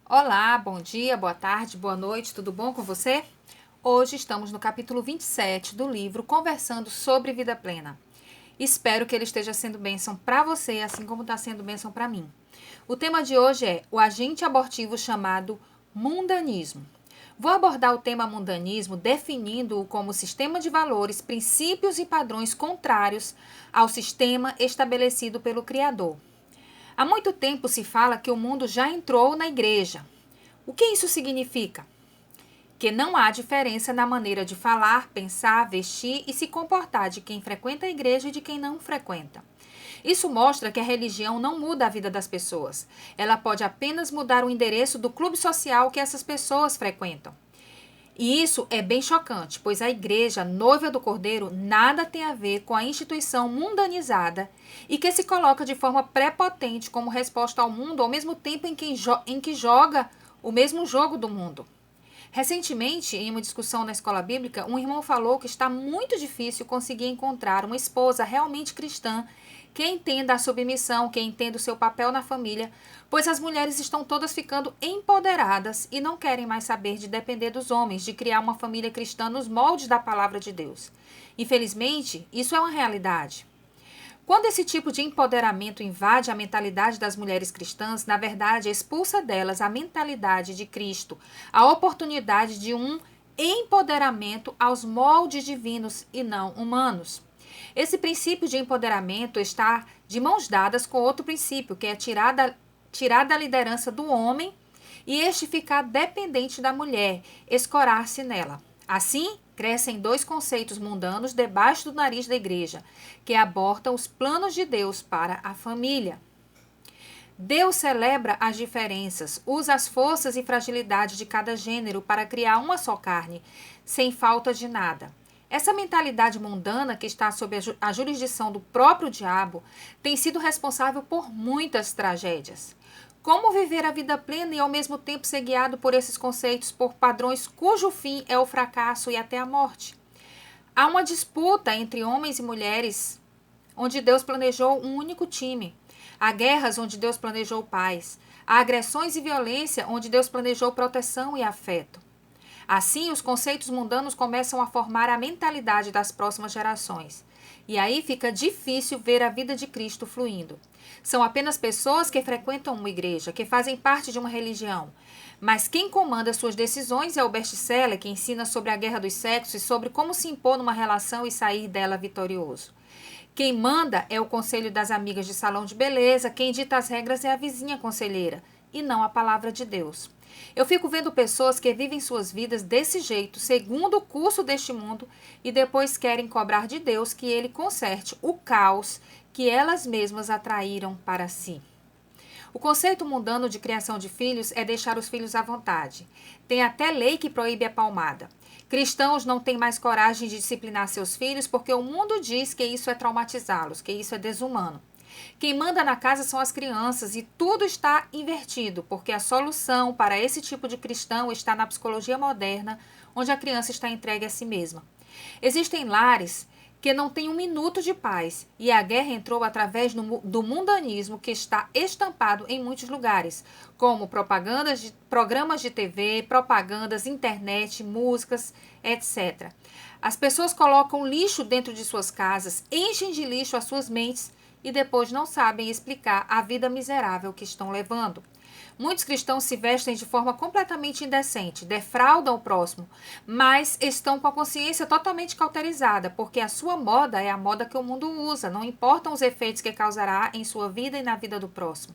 Olá, bom dia, boa tarde, boa noite, tudo bom com você? Hoje estamos no capítulo 27 do livro Conversando sobre Vida Plena. Espero que ele esteja sendo bênção para você, assim como está sendo bênção para mim. O tema de hoje é o agente abortivo chamado mundanismo. Vou abordar o tema mundanismo definindo-o como sistema de valores, princípios e padrões contrários ao sistema estabelecido pelo Criador. Há muito tempo se fala que o mundo já entrou na igreja. O que isso significa? Que não há diferença na maneira de falar, pensar, vestir e se comportar de quem frequenta a igreja e de quem não frequenta. Isso mostra que a religião não muda a vida das pessoas. Ela pode apenas mudar o endereço do clube social que essas pessoas frequentam. E isso é bem chocante, pois a igreja, noiva do Cordeiro, nada tem a ver com a instituição mundanizada e que se coloca de forma prepotente como resposta ao mundo, ao mesmo tempo em que joga o mesmo jogo do mundo. Recentemente, em uma discussão na escola bíblica, um irmão falou que está muito difícil conseguir encontrar uma esposa realmente cristã que entenda a submissão, que entenda o seu papel na família, pois as mulheres estão todas ficando empoderadas e não querem mais saber de depender dos homens, de criar uma família cristã nos moldes da palavra de Deus. Infelizmente, isso é uma realidade. Quando esse tipo de empoderamento invade a mentalidade das mulheres cristãs, na verdade, expulsa delas a mentalidade de Cristo, a oportunidade de um empoderamento aos moldes divinos e não humanos. Esse princípio de empoderamento está de mãos dadas com outro princípio, que é tirar da liderança do homem e este ficar dependente da mulher, escorar-se nela. Assim, crescem dois conceitos mundanos debaixo do nariz da igreja, que abortam os planos de Deus para a família. Deus celebra as diferenças, usa as forças e fragilidades de cada gênero para criar uma só carne, sem falta de nada. Essa mentalidade mundana, que está sob a jurisdição do próprio diabo, tem sido responsável por muitas tragédias. Como viver a vida plena e ao mesmo tempo ser guiado por esses conceitos, por padrões cujo fim é o fracasso e até a morte? Há uma disputa entre homens e mulheres, onde Deus planejou um único time. Há guerras onde Deus planejou paz. Há agressões e violência onde Deus planejou proteção e afeto. Assim, os conceitos mundanos começam a formar a mentalidade das próximas gerações. E aí fica difícil ver a vida de Cristo fluindo. São apenas pessoas que frequentam uma igreja, que fazem parte de uma religião. Mas quem comanda suas decisões é o best-seller que ensina sobre a guerra dos sexos e sobre como se impor numa relação e sair dela vitorioso. Quem manda é o conselho das amigas de salão de beleza, quem dita as regras é a vizinha conselheira, e não a palavra de Deus. Eu fico vendo pessoas que vivem suas vidas desse jeito, segundo o curso deste mundo, e depois querem cobrar de Deus que ele conserte o caos que elas mesmas atraíram para si. O conceito mundano de criação de filhos é deixar os filhos à vontade. Tem até lei que proíbe a palmada. Cristãos não têm mais coragem de disciplinar seus filhos porque o mundo diz que isso é traumatizá-los, que isso é desumano. Quem manda na casa são as crianças e tudo está invertido, porque a solução para esse tipo de cristão está na psicologia moderna, onde a criança está entregue a si mesma. Existem lares que não têm um minuto de paz, e a guerra entrou através do mundanismo que está estampado em muitos lugares, como programas de TV, propagandas, internet, músicas, etc. As pessoas colocam lixo dentro de suas casas, enchem de lixo as suas mentes e depois não sabem explicar a vida miserável que estão levando. Muitos cristãos se vestem de forma completamente indecente, defraudam o próximo, mas estão com a consciência totalmente cauterizada, porque a sua moda é a moda que o mundo usa, não importam os efeitos que causará em sua vida e na vida do próximo.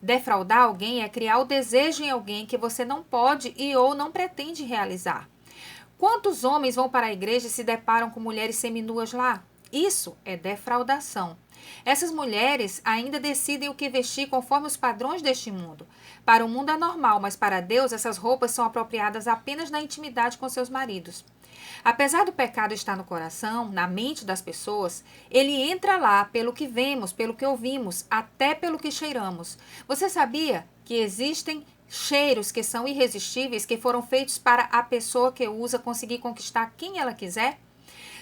Defraudar alguém é criar o desejo em alguém que você não pode e ou não pretende realizar. Quantos homens vão para a igreja e se deparam com mulheres seminuas lá? Isso é defraudação. Essas mulheres ainda decidem o que vestir conforme os padrões deste mundo. Para o mundo é normal, mas para Deus essas roupas são apropriadas apenas na intimidade com seus maridos. Apesar do pecado estar no coração, na mente das pessoas, ele entra lá pelo que vemos, pelo que ouvimos, até pelo que cheiramos. Você sabia que existem cheiros que são irresistíveis, que foram feitos para a pessoa que usa conseguir conquistar quem ela quiser?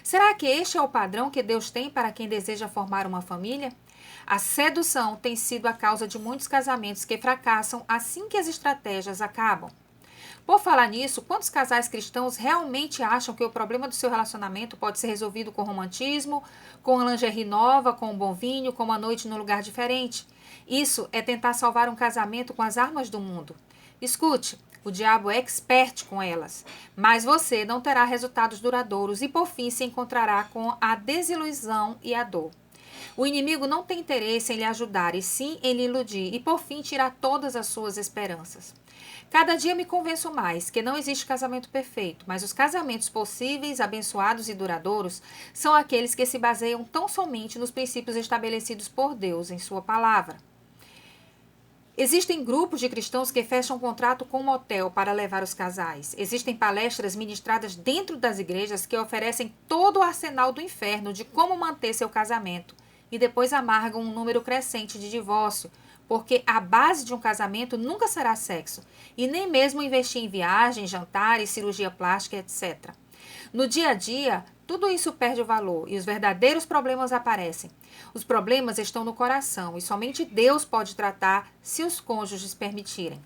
Será que este é o padrão que Deus tem para quem deseja formar uma família? A sedução tem sido a causa de muitos casamentos que fracassam assim que as estratégias acabam. Por falar nisso, quantos casais cristãos realmente acham que o problema do seu relacionamento pode ser resolvido com romantismo, com uma lingerie nova, com um bom vinho, com uma noite num lugar diferente? Isso é tentar salvar um casamento com as armas do mundo. Escute, o diabo é expert com elas, mas você não terá resultados duradouros e por fim se encontrará com a desilusão e a dor. O inimigo não tem interesse em lhe ajudar, e sim em lhe iludir e por fim tirar todas as suas esperanças. Cada dia me convenço mais que não existe casamento perfeito, mas os casamentos possíveis, abençoados e duradouros são aqueles que se baseiam tão somente nos princípios estabelecidos por Deus em sua palavra. Existem grupos de cristãos que fecham contrato com um motel para levar os casais. Existem palestras ministradas dentro das igrejas que oferecem todo o arsenal do inferno de como manter seu casamento e depois amargam um número crescente de divórcio, porque a base de um casamento nunca será sexo, e nem mesmo investir em viagens, jantares, cirurgia plástica, etc. No dia a dia, tudo isso perde o valor e os verdadeiros problemas aparecem. Os problemas estão no coração e somente Deus pode tratar se os cônjuges permitirem.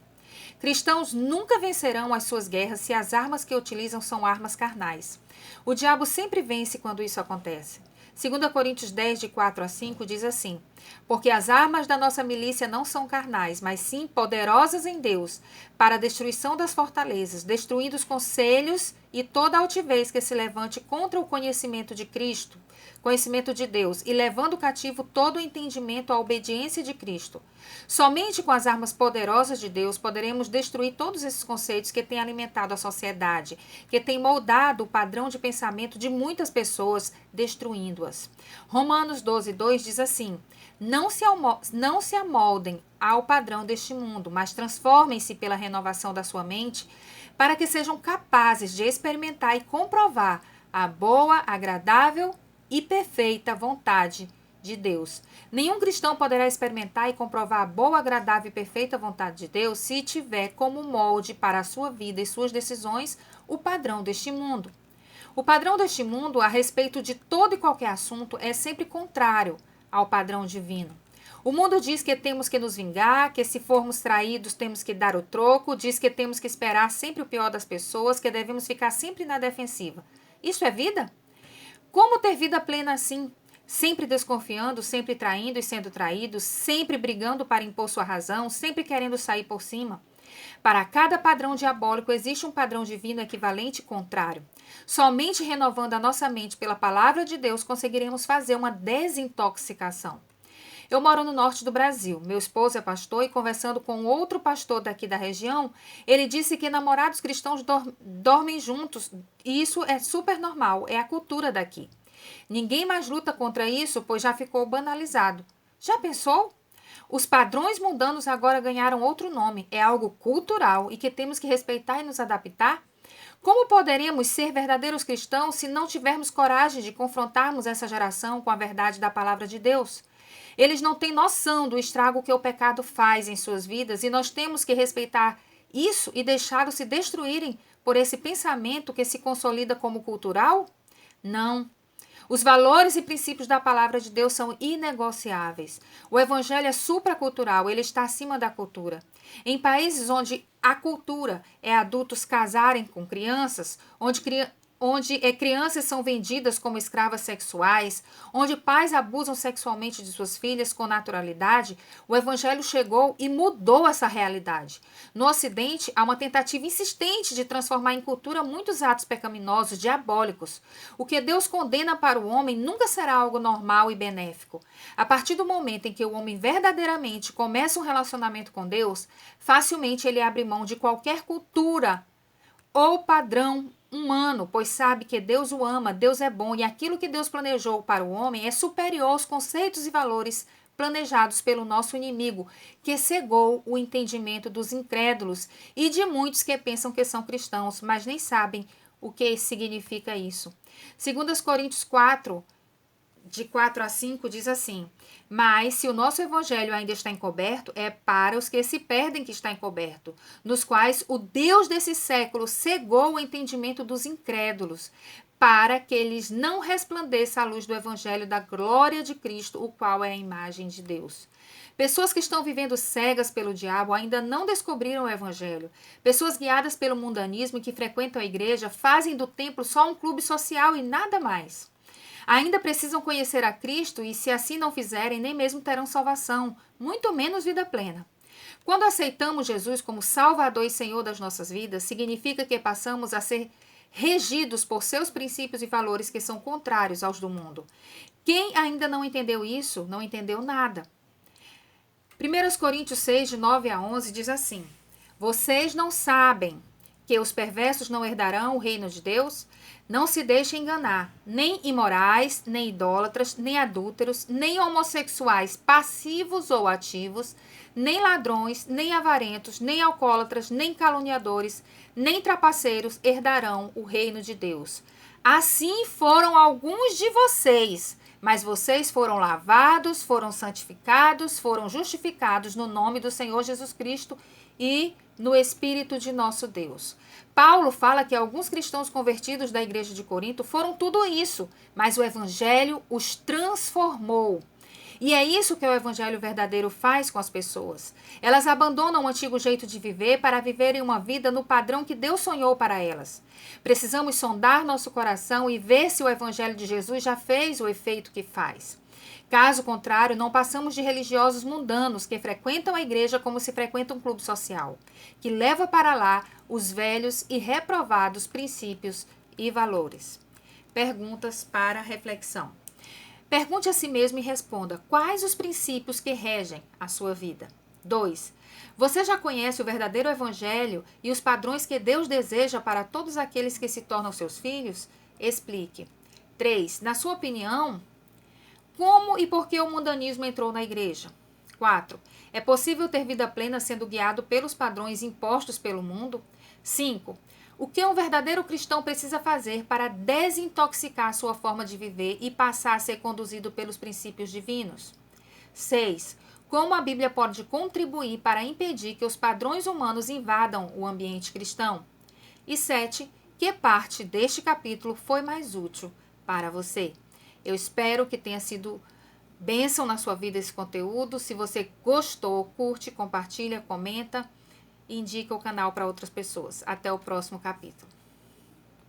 Cristãos nunca vencerão as suas guerras se as armas que utilizam são armas carnais. O diabo sempre vence quando isso acontece. 2 Coríntios 10, de 4 a 5, diz assim: porque as armas da nossa milícia não são carnais, mas sim poderosas em Deus, para a destruição das fortalezas, destruindo os conselhos e toda altivez que se levante contra o conhecimento de Cristo, conhecimento de Deus, e levando cativo todo o entendimento à obediência de Cristo. Somente com as armas poderosas de Deus poderemos destruir todos esses conceitos que têm alimentado a sociedade, que têm moldado o padrão de pensamento de muitas pessoas, destruindo-as. Romanos 12, 2 diz assim: não se amoldem ao padrão deste mundo, mas transformem-se pela renovação da sua mente, para que sejam capazes de experimentar e comprovar a boa, agradável e perfeita vontade de Deus. Nenhum cristão poderá experimentar e comprovar a boa, agradável e perfeita vontade de Deus se tiver como molde para a sua vida e suas decisões o padrão deste mundo. O padrão deste mundo, a respeito de todo e qualquer assunto, é sempre contrário ao padrão divino. O mundo diz que temos que nos vingar, que se formos traídos temos que dar o troco, diz que temos que esperar sempre o pior das pessoas, que devemos ficar sempre na defensiva. Isso é vida? Como ter vida plena assim? Sempre desconfiando, sempre traindo e sendo traído, sempre brigando para impor sua razão, sempre querendo sair por cima? Para cada padrão diabólico existe um padrão divino equivalente e contrário. Somente renovando a nossa mente pela palavra de Deus conseguiremos fazer uma desintoxicação. Eu moro no norte do Brasil. Meu esposo é pastor e conversando com outro pastor daqui da região, ele disse que namorados cristãos dormem juntos e isso é super normal, é a cultura daqui. Ninguém mais luta contra isso, pois já ficou banalizado. Já pensou? Os padrões mundanos agora ganharam outro nome. É algo cultural e que temos que respeitar e nos adaptar? Como poderemos ser verdadeiros cristãos se não tivermos coragem de confrontarmos essa geração com a verdade da palavra de Deus? Eles não têm noção do estrago que o pecado faz em suas vidas e nós temos que respeitar isso e deixá-los se destruírem por esse pensamento que se consolida como cultural? Não. Os valores e princípios da palavra de Deus são inegociáveis. O evangelho é supracultural, ele está acima da cultura. Em países onde a cultura é adultos casarem com crianças, onde crianças são vendidas como escravas sexuais, onde pais abusam sexualmente de suas filhas com naturalidade, o evangelho chegou e mudou essa realidade. No Ocidente, há uma tentativa insistente de transformar em cultura muitos atos pecaminosos, diabólicos. O que Deus condena para o homem nunca será algo normal e benéfico. A partir do momento em que o homem verdadeiramente começa um relacionamento com Deus, facilmente ele abre mão de qualquer cultura ou padrão humano, pois sabe que Deus o ama, Deus é bom e aquilo que Deus planejou para o homem é superior aos conceitos e valores planejados pelo nosso inimigo, que cegou o entendimento dos incrédulos e de muitos que pensam que são cristãos, mas nem sabem o que significa isso. 2 Coríntios 4, de 4 a 5 diz assim: mas se o nosso evangelho ainda está encoberto, é para os que se perdem que está encoberto, nos quais o Deus desse século cegou o entendimento dos incrédulos, para que lhes não resplandeça a luz do evangelho da glória de Cristo, o qual é a imagem de Deus. Pessoas que estão vivendo cegas pelo diabo ainda não descobriram o evangelho. Pessoas guiadas pelo mundanismo e que frequentam a igreja fazem do templo só um clube social e nada mais. Ainda precisam conhecer a Cristo e, se assim não fizerem, nem mesmo terão salvação, muito menos vida plena. Quando aceitamos Jesus como Salvador e Senhor das nossas vidas, significa que passamos a ser regidos por seus princípios e valores que são contrários aos do mundo. Quem ainda não entendeu isso, não entendeu nada. 1 Coríntios 6, de 9 a 11, diz assim: Vocês não sabem que os perversos não herdarão o reino de Deus? Não se deixem enganar, nem imorais, nem idólatras, nem adúlteros, nem homossexuais passivos ou ativos, nem ladrões, nem avarentos, nem alcoólatras, nem caluniadores, nem trapaceiros herdarão o reino de Deus. Assim foram alguns de vocês, mas vocês foram lavados, foram santificados, foram justificados no nome do Senhor Jesus Cristo e no Espírito de nosso Deus. Paulo fala que alguns cristãos convertidos da igreja de Corinto foram tudo isso, mas o evangelho os transformou. E é isso que o evangelho verdadeiro faz com as pessoas. Elas abandonam o antigo jeito de viver para viverem uma vida no padrão que Deus sonhou para elas. Precisamos sondar nosso coração e ver se o evangelho de Jesus já fez o efeito que faz. Caso contrário, não passamos de religiosos mundanos que frequentam a igreja como se frequenta um clube social, que leva para lá os velhos e reprovados princípios e valores. Perguntas para reflexão. Pergunte a si mesmo e responda: quais os princípios que regem a sua vida? 2. Você já conhece o verdadeiro evangelho e os padrões que Deus deseja para todos aqueles que se tornam seus filhos? Explique. 3. Na sua opinião, como e por que o mundanismo entrou na igreja? 4. É possível ter vida plena sendo guiado pelos padrões impostos pelo mundo? 5. O que um verdadeiro cristão precisa fazer para desintoxicar sua forma de viver e passar a ser conduzido pelos princípios divinos? 6. Como a Bíblia pode contribuir para impedir que os padrões humanos invadam o ambiente cristão? E 7. Que parte deste capítulo foi mais útil para você? Eu espero que tenha sido bênção na sua vida esse conteúdo. Se você gostou, curte, compartilha, comenta e indica o canal para outras pessoas. Até o próximo capítulo.